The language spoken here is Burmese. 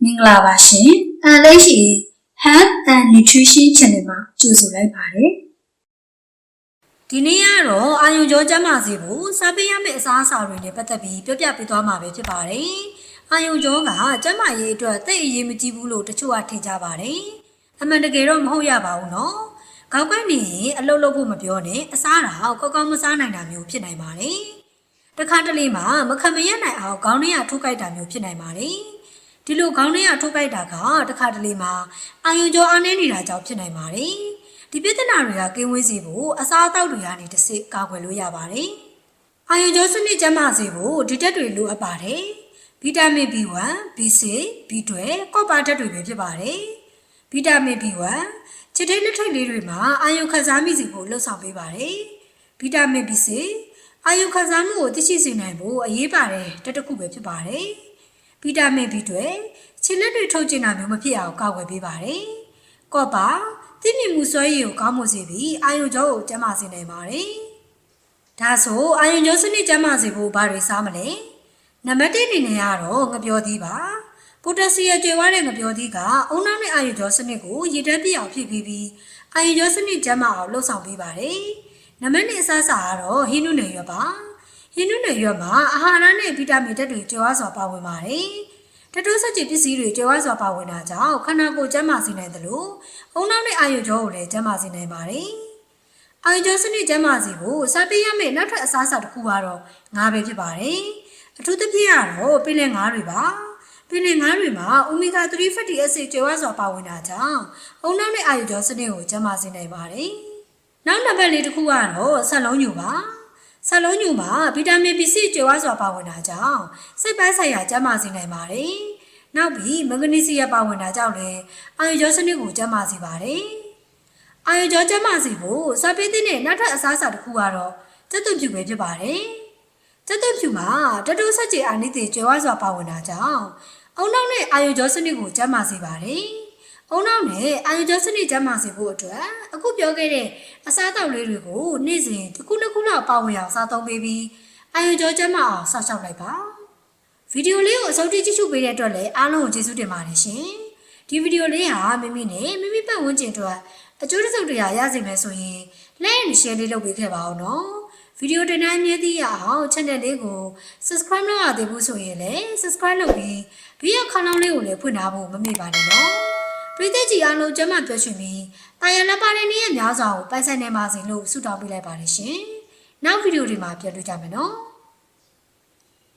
မင်္ဂလာပါရှင်။လက်ရှိ Health and Nutrition Channel မှာကြိုဆိုလိုက်ပါတယ်။ဒီနေ့ကတော့အာယုံကြောကျန်းမာစေဖို့စားပေးရမယ့်အစားအစာတွေနဲ့ပတ်သက်ပြီးပြောပြပေးသွားမှာပဲဖြစ်ပါတယ်။အာယုံကြောကကျန်းမာရေးအတွက်သိအရေးမကြီးဘူးလို့တချို့ကထင်ကြပါတယ်။အမှန်တကယ်တော့မဟုတ်ရပါဘူးနော်။ခေါင်းကနေရင်အလုပ်လုပ်ဖို့မပြောနဲ့အစားတော့ကောက်ကောက်မစားနိုင်တာမျိုးဖြစ်နိုင်ပါတယ်။တစ်ခါတလေမှာမခံမရနိုင်အောင်ခေါင်းထဲကထိုးကြိုက်တာမျိုးဖြစ်နိုင်ပါတယ်။ဒီလိုခေါင်းထဲကထိုးကြိုက်တာကတစ်ခါတလေမှာအာယုံကြောအားနည်းနေတာကြောင့်ဖြစ်နိုင်ပါတယ်။ဒီပြဿနာတွေကကင်းဝေးစေဖို့အစားအသောက်တွေကနေတစ်စိကာကွယ်လို့ရပါတယ်။အာယုံကြောစနစ်ကျန်းမာစေဖို့ဒီဓာတ်တွေလိုအပ်ပါတယ်။ဗီတာမင် B1, B6, B12 ကောပါဓာတ်တွေပဲဖြစ်ပါတယ်။ဗီတာမင် B1 ခြေထိပ်လက်ထိပ်လေးတွေမှာအာယုံခံစားမိစေဖို့လှုပ်ဆောင်ပေးပါတယ်။ဗီတာမင် B6 အာယုံခံစားမှုကိုသိရှိစေနိုင်ဖို့အရေးပါတဲ့ဓာတ်တစ်ခုပဲဖြစ်ပါတယ်။ဗီတာမင် B12 ခြေလက်တွေထုတ်ကျင်တာမျိုးမဖြစ်အောင်ကာကွယ်ပေးပါတယ်။ကောပါသိမြင်မှုစွမ်းရည်ကိုကောင်းမွန်စေပြီးအာယုံကြောကိုကျန်းမာစေနိုင်ပါတယ်။ဒါဆိုအာယုံကြောစနစ်ကျန်းမာစေဖို့ဘာတွေစားမလဲ။နံပါတ်1အနေနဲ့ကတော့ငပြောသီးပါ။ပိုတက်ဆီယမ်ကျွေးဝတဲ့ငပြောသီးကအုံနောက်နဲ့အာယုံကြောစနစ်ကိုရည်တန်းပြအောင်ဖြည့်ပြီးအာယုံကြောစနစ်ကျန်းမာအောင်လှုပ်ဆောင်ပေးပါတယ်။နံပါတ်2အစားအစာကတော့ဟင်းနုနယ်ရွက်ပါ။ဟင်းနုနယ်ရွက်မှာအာဟာရနဲ့ဗီတာမင်ဓာတ်တွေကျွမ်းစွာပါဝင်ပါတယ်။တတိုးဆက်ကြည့်ပစ္စည်းတွေကျွမ်းစွာပါဝင်တာကြောင့်ခန္ဓာကိုယ်ကျန်းမာစေနိုင်တယ်လို့အုံနောက်နဲ့အာယုံကြောကိုလည်းကျန်းမာစေနိုင်ပါတယ်။အာယုံကြောစနစ်ကျန်းမာစေဖို့စားပေးရမယ့်နောက်ထပ်အစားအစာတစ်ခုကတော့ငါးပဲဖြစ်ပါတယ်။အထူးသဖြင့်ကတော့ပင်လယ်ငါးတွေပါ။ပင်လယ်ငါးတွေမှာ Omega 3 fatty acid ကျွမ်းစွာပါဝင်တာကြောင့်အုံနောက်နဲ့အာယုံကြောစနစ်ကိုကျန်းမာစေနိုင်ပါတယ်။နောက်နံပါတ်4တစ်ခုကတော့ဆက်လုံးညူပါ။ဆက်လုံးညူမှာဗီတာမင် B6 ကျွမ်းစွာပါဝင်တာကြောင့်စိတ်ပိုင်းဆိုင်ရာကျန်းမာစေနိုင်ပါတယ်။နောက်ပြီးမဂနီဆီယမ်ပါဝင်တာကြောင့်လည်းအာယုံကြောစနစ်ကိုကျန်းမာစေပါတယ်။အာယုံကြောကျန်းမာစေဖို့စားပေးတဲ့နောက်ထပ်အစားအစာတစ်ခုကတော့ကြက်သွန်ဖြူပဲဖြစ်ပါတယ်။ကြက်သွန်ဖြူမှာတတိုးဆက်ကြည်အာနိသေကျွမ်းစွာပါဝင်တာကြောင့်အုံနောက်နဲ့အာယုံကြောစနစ်ကိုကျန်းမာစေပါတယ်။အုံနောက်နဲ့အာယုံကြောစနစ်ကျန်းမာစေဖို့အတွက်အခုပြောခဲ့တဲ့အစားအသောက်လေးတွေကိုနေ့စဉ်တစ်ခုနှစ်ခုလောက်ပါဝင်အောင်စားသုံးပေးပြီးအာယုံကြောကျန်းမာအောင်စောင့်ရှောက်လိုက်ပါဗီဒီယိုလေးကိုအဆုံးထိကြည့်ရှုပေးတဲ့အတွက်လည်းအားလုံးကိုကျေးဇူးတင်ပါတယ်ရှင်ဒီဗီဒီယိုလေးဟာမိမိနဲ့မိမိပတ်ဝန်းကျင်အတွက်အကျိုးတစ်စုံတရာရစေမယ်ဆိုရင် like and share လေးလုပ်ပေးခဲ့ပါဦးနော်ဗီဒီယိုတင်တိုင်းမြင်သိရအောင် channel လေးကို subscribe လုပ်ရသေးဘူးဆိုရင်လည်း subscribe လုပ်ပြီးဗီဒီယိုခေါင်းလောင်းလေးကိုလည်းဖွင့်ထားဖို့မမေ့ပါနဲ့နော်ပရိသတ်ကြီးအားလုံးကျမ်းမာပျော်ရွှင်ပြီးတာယာလက်ပါတဲ့နေ့ရက်များစွာကိုပိုင်ဆိုင်နေပါစေလို့ဆုတောင်းပေးလိုက်ပါတယ်ရှင်နောက်ဗီဒီယိုတွေမှာပြန်တွေ့ကြမယ်နော်